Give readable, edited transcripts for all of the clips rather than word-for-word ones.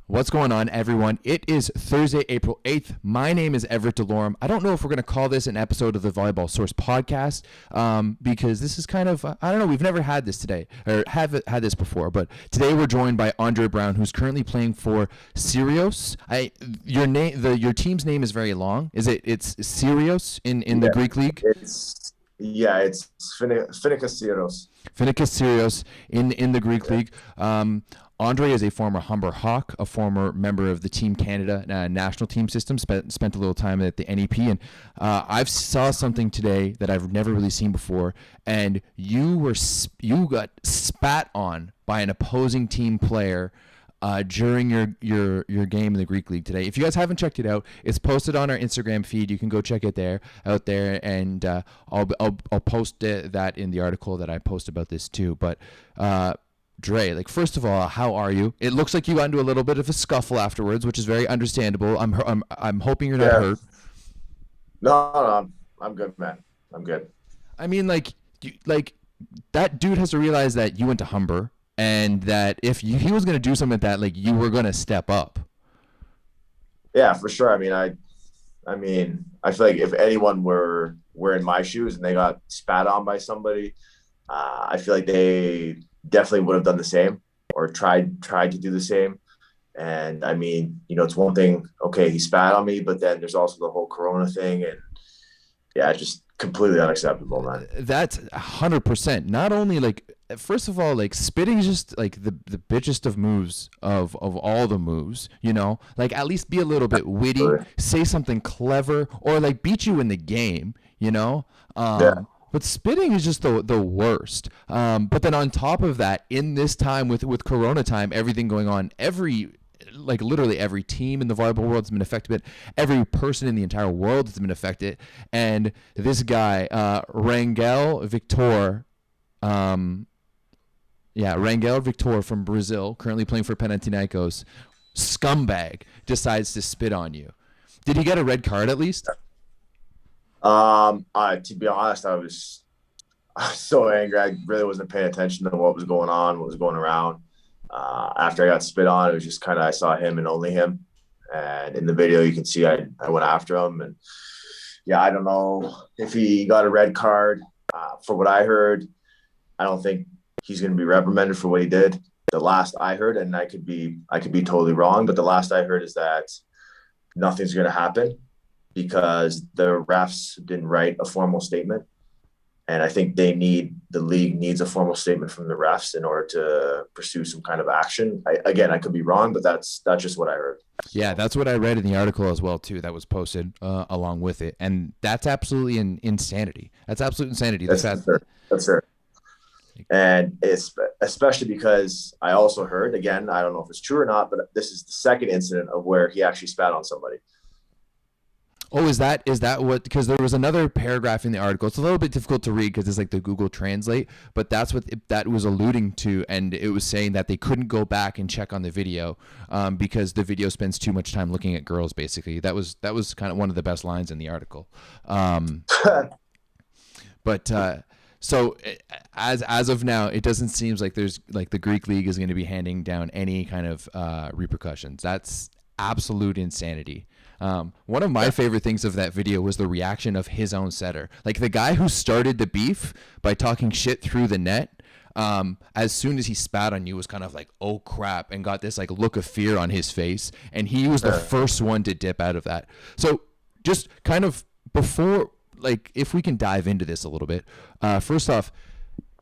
What's going on, everyone? It is Thursday, April 8th. My name is Everett DeLorme. I don't know if we're going to call this an episode of the Volleyball Source podcast because this is kind of, I don't know, we've never had this today or have had this before, but today we're joined by Andre Brown, who's currently playing for Sirius. Your team's name is very long. It's Sirius in the Greek league? It's Panathinaikos. Panathinaikos Sirius in the Greek league. Andre is a former Humber Hawk, a former member of the Team Canada national team system, spent a little time at the NEP, and I've saw something today that I've never really seen before, and you got spat on by an opposing team player during your game in the Greek League today. If you guys haven't checked it out, it's posted on our Instagram feed. You can go check it out there, and I'll post that in the article that I post about this too. But Dre, first of all, how are you? It looks like you got into a little bit of a scuffle afterwards, which is very understandable. I'm hoping you're not hurt. No, I'm good, man. I'm good. I mean, that dude has to realize that you went to Humber, and that if he was going to do something like that, you were going to step up. Yeah, for sure. I mean, I feel like if anyone were in my shoes and they got spat on by somebody, I feel like they definitely would have done the same or tried to do the same. And I mean, it's one thing, okay, he spat on me, but then there's also the whole Corona thing, and yeah, just completely unacceptable, man. That's 100%. Not only first of all, spitting is just the bitchest of moves of all the moves, at least be a little bit witty, say something clever, or beat you in the game, Yeah. But spitting is just the worst. But then on top of that, in this time with Corona time, everything going on, literally every team in the volleyball world has been affected. Every person in the entire world has been affected. And this guy, Rangel Victor from Brazil, currently playing for Panathinaikos, scumbag, decides to spit on you. Did he get a red card at least? To be honest, I was so angry. I really wasn't paying attention to what was going on, what was going around. After I got spit on, it was just I saw him and only him. And in the video, you can see I went after him. And yeah, I don't know if he got a red card. For what I heard, I don't think he's going to be reprimanded for what he did. The last I heard, and I could be totally wrong, but the last I heard is that nothing's going to happen, because the refs didn't write a formal statement. And I think the league needs a formal statement from the refs in order to pursue some kind of action. I could be wrong, but that's just what I heard. Yeah, that's what I read in the article as well, too, that was posted along with it. And that's absolutely insanity. That's absolute insanity. That's fair. And it's especially because I also heard, again, I don't know if it's true or not, but this is the second incident of where he actually spat on somebody. Oh, is that what? Because there was another paragraph in the article. It's a little bit difficult to read because it's the Google Translate, but that's what that was alluding to, and it was saying that they couldn't go back and check on the video because the video spends too much time looking at girls. Basically, that was kind of one of the best lines in the article. So as of now, it doesn't seem like there's the Greek League is going to be handing down any kind of repercussions. That's absolute insanity. One of my favorite things of that video was the reaction of his own setter. The guy who started the beef by talking shit through the net, as soon as he spat on you was kind of oh crap, and got this look of fear on his face, and he was the first one to dip out of that. So just kind of before, if we can dive into this a little bit, first off,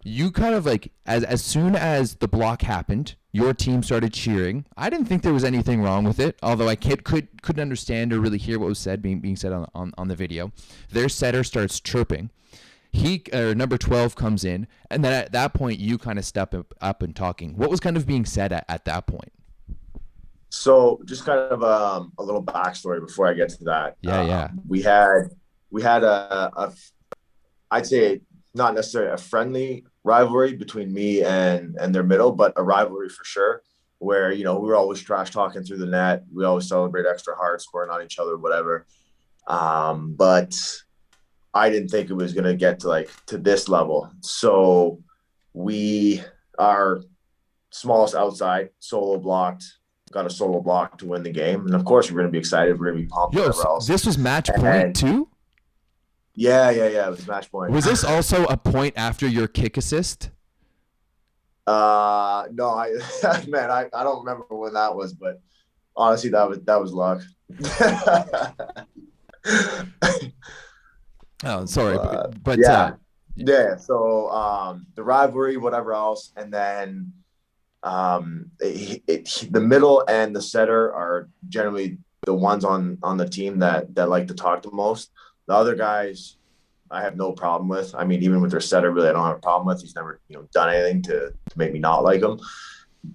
you kind of as soon as the block happened, your team started cheering. I didn't think there was anything wrong with it, although I couldn't understand or really hear what was said being said on the video. Their setter starts chirping. Number 12 comes in, and then at that point you kind of step up and talking. What was kind of being said at that point? So just kind of a little backstory before I get to that. Yeah. We had a I'd say not necessarily a friendly rivalry between me and their middle, but a rivalry for sure, where, we were always trash talking through the net. We always celebrate extra hard, scoring on each other, whatever. But I didn't think it was going to get to this level. So we are smallest outside, solo blocked, got a solo block to win the game. And of course, we're going to be excited. We're going to be pumped, Yo, whatever so else. this was match point And too? yeah. It was match point. Was this also a point after your kick assist? No, man, I don't remember when that was, but honestly, that was luck. Oh, sorry, but yeah. So the rivalry, whatever else, and then the middle and the setter are generally the ones on the team that like to talk the most. The other guys, I have no problem with. I mean, even with their setter, really, I don't have a problem with. He's never done anything to make me not like him.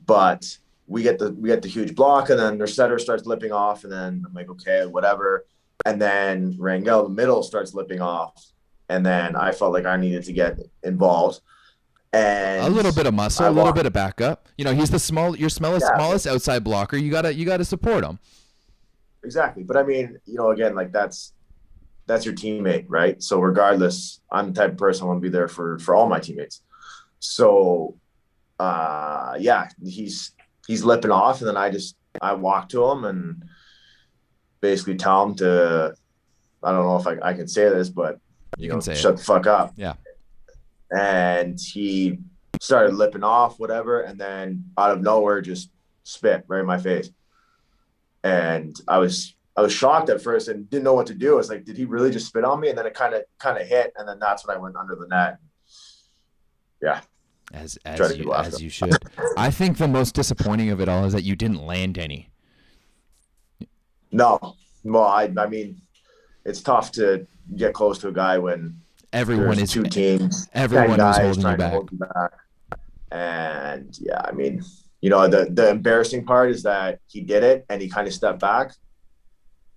But we get the huge block, and then their setter starts lipping off, and then I'm like, okay, whatever. And then Rangel, the middle, starts lipping off, and then I felt like I needed to get involved. And a little bit of muscle, a little bit of backup. He's the smallest outside blocker. You gotta support him. Exactly, but I mean, again, like that's your teammate, right? So regardless, I'm the type of person I want to be there for all my teammates. So, he's lipping off, and then I walk to him and basically tell him to, I don't know if I can say this, but shut the fuck up. Yeah. And he started lipping off, whatever, and then out of nowhere just spit right in my face. And I was shocked at first and didn't know what to do. I was like, did he really just spit on me? And then it kind of hit, and then that's when I went under the net. Yeah. As you should. I think the most disappointing of it all is that you didn't land any. No. Well, I mean, it's tough to get close to a guy when everyone is 2 teams, everyone is holding you back. Hold you back. And yeah, I mean, the embarrassing part is that he did it and he kind of stepped back.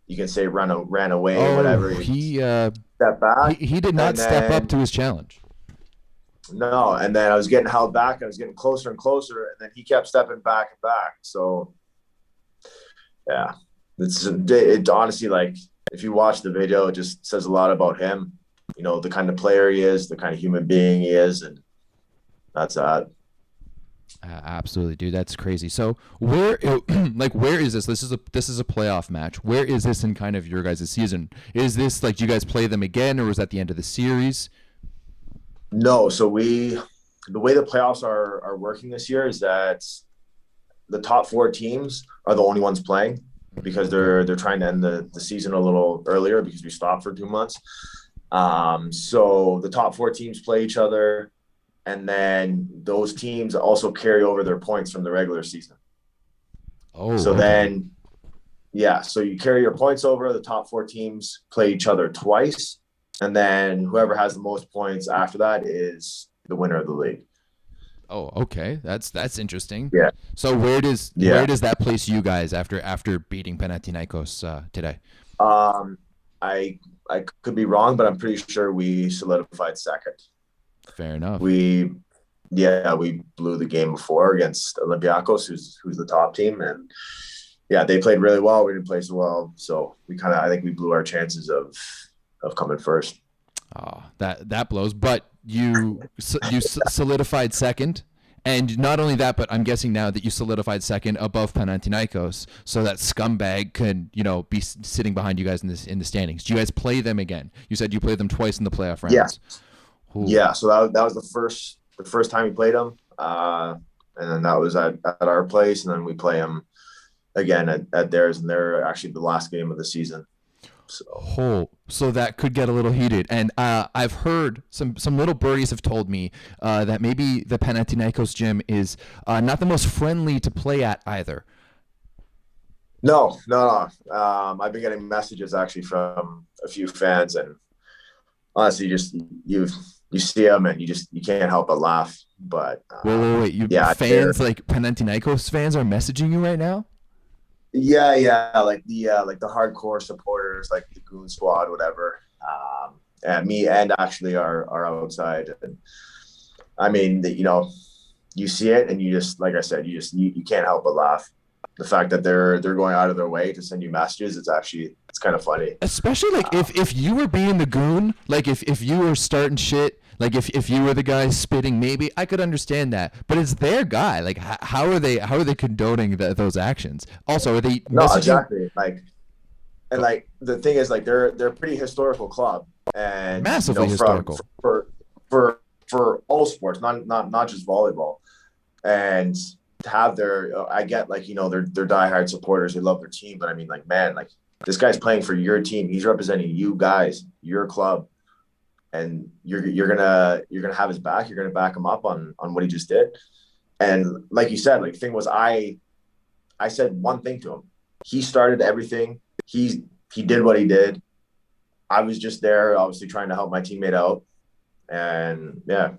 You can say ran away or whatever. He stepped back. He did not step up to his challenge. No, and then I was getting held back. I was getting closer and closer, and then he kept stepping back and back. So, yeah, it honestly, like, if you watch the video, it just says a lot about him. The kind of player he is, the kind of human being he is, and that's that. Absolutely, dude. That's crazy. So where is this? This is a playoff match. Where is this in kind of your guys' season? Is this like, do you guys play them again, or was that the end of the series? No. So the way the playoffs are working this year is that the top 4 teams are the only ones playing because they're trying to end the season a little earlier because we stopped for 2 months. So the top 4 teams play each other. And then those teams also carry over their points from the regular season. Oh, so okay. Then, yeah, so you carry your points over. The top 4 teams play each other twice. And then whoever has the most points after that is the winner of the league. Oh, okay. That's interesting. Yeah. So where does that place you guys after beating Panathinaikos today? I could be wrong, but I'm pretty sure we solidified second. Fair enough. We blew the game before against Olympiacos, who's the top team, and yeah, they played really well. We didn't play so well, so I think we blew our chances of coming first. Oh, that blows. But you solidified second, and not only that, but I'm guessing now that you solidified second above Panathinaikos, so that scumbag could be sitting behind you guys in the standings. Do you guys play them again? You said you played them twice in the playoff rounds. Yeah. Ooh. Yeah, so that was the first time we played them, and then that was at our place, and then we play them again at theirs, and they're actually the last game of the season. So that could get a little heated, and I've heard some little birdies have told me that maybe the Panathinaikos gym is not the most friendly to play at either. No. I've been getting messages actually from a few fans, and honestly, just you see them and you can't help but laugh. But wait, fans like Panathinaikos fans are messaging you right now? Yeah, like the hardcore supporters, like the Goon Squad, whatever. And me and actually are outside. And I mean, you see it and you just, like I said, you can't help but laugh. The fact that they're going out of their way to send you messages, it's kind of funny. Especially like if you were being the goon, like if you were starting shit Like if you were the guy spitting, maybe I could understand that, but it's their guy. Like how are they condoning those actions? Also, are they No, messaging exactly. Like the thing is, like they're a pretty historical club, and massively from historical? for for all sports, not just volleyball, and to have I get like they're diehard supporters, they love their team, but I mean, like, man, like this guy's playing for your team, he's representing you guys, your club, and you're gonna have his back, you're gonna back him up on what he just did, and like you said, like the thing was, I said one thing to him. He started everything. He did what he did. I was just there, obviously trying to help my teammate out. And yeah,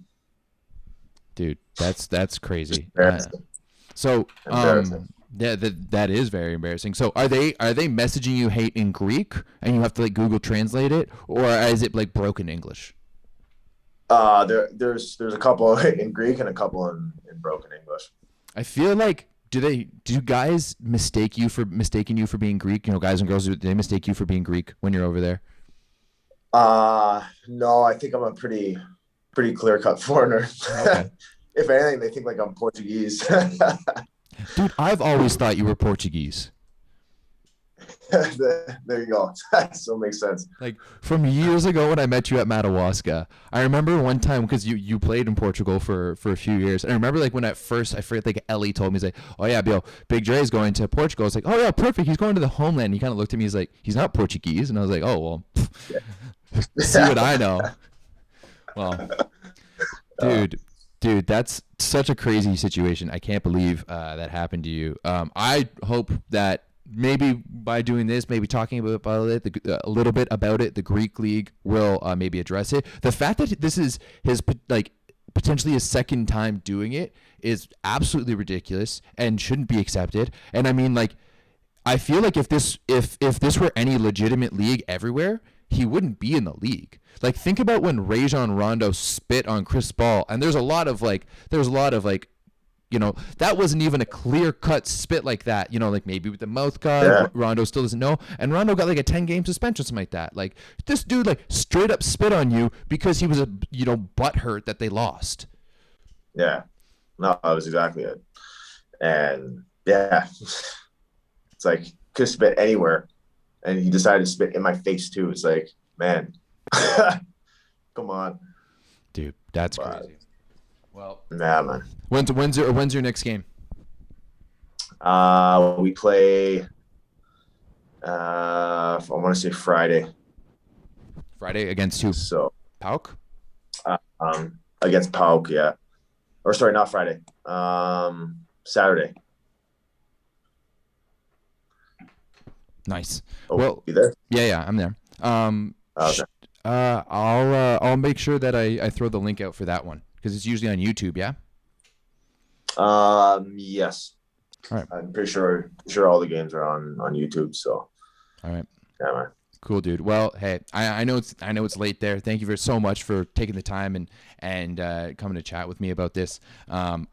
Dude, that's crazy. embarrassing. So Embarrassing. yeah, that is very embarrassing. So are they messaging you hate in Greek and you have to like Google Translate it, or is it like broken English? There's a couple in Greek and a couple in broken English. I feel like do guys mistaking you for being Greek? You know, guys and girls, do they mistake you for being Greek when you're over there? No, I think I'm a pretty clear cut foreigner. Okay. If anything, they think like I'm Portuguese. Dude, I've always thought you were Portuguese. There you go. That still makes sense. Like from years ago when I met you at Madawaska, I remember one time because you played in Portugal for a few years. And I remember like when at first I forget like Ellie told me, he's like, oh yeah, Bill, Big Dre's going to Portugal. I was like, oh yeah, perfect. He's going to the homeland. And he kind of looked at me. He's like, he's not Portuguese. And I was like, oh well, see what I know. Well, dude, that's such a crazy situation. I can't believe that happened to you. I hope that maybe by doing this, maybe talking about it, a little bit about it, the Greek league will maybe address it. The fact that this is his like potentially his second time doing it is absolutely ridiculous and shouldn't be accepted. And I mean, like, I feel like if this were any legitimate league everywhere, he wouldn't be in the league. Like, think about when Rajon Rondo spit on Chris Paul, and there's a lot of like, that wasn't even a clear-cut spit like that, like maybe with the mouth guard, Yeah. Rondo still doesn't know, and Rondo got like a 10-game suspension, something like that. Like, this dude, like, straight up spit on you because he was, butthurt that they lost. Yeah. No, that was exactly it. And yeah, it's like could spit anywhere, and he decided to spit in my face too. It's like, man, come on. Dude, that's But, crazy. Well, nah, man. when's your next game? We play. I want to say Friday. Friday against who? So, Pauk? against Pauk, yeah. Or sorry, not Friday. Saturday. Nice. Oh, Well, you there? yeah, I'm there. Okay. I'll make sure that I throw the link out for that one because it's usually on YouTube. Yeah. Yes. All right. I'm pretty sure all the games are on YouTube. So, All right. yeah, man. Cool, dude. Well, hey, I know it's late there. Thank you so much for taking the time and coming to chat with me about this. I'm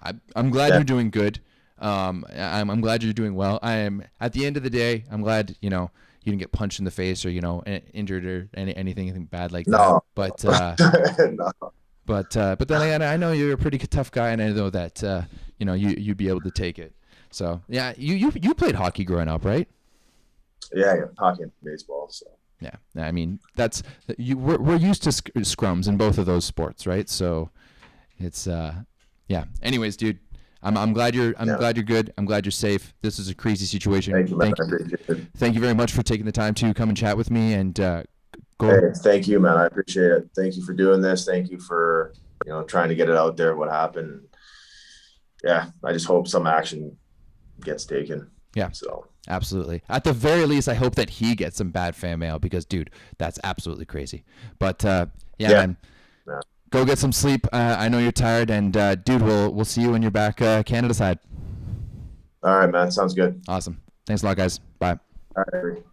glad you're doing good. I'm glad you're doing well. I am at the end of the day. I'm glad you didn't get punched in the face or injured or anything bad like that. No. But No. but then again, I know you're a pretty tough guy, and I know that you'd be able to take it. So yeah, you played hockey growing up, right? Yeah, hockey and baseball. So. Yeah, I mean we're used to scrums in both of those sports, right? So it's yeah. Anyways, dude, I'm glad you're glad you're good. I'm glad you're safe. This is a crazy situation. Thank you, man. I appreciate it. Thank you very much for taking the time to come and chat with me and go. Hey, thank you, man. I appreciate it. Thank you for doing this. Thank you for trying to get it out there. What happened? Yeah, I just hope some action gets taken. Yeah. So. Absolutely. At the very least, I hope that he gets some bad fan mail because, dude, that's absolutely crazy. But yeah, man, go get some sleep. I know you're tired, and dude, we'll see you when you're back Canada side. All right, man. Sounds good. Awesome. Thanks a lot, guys. Bye. All right.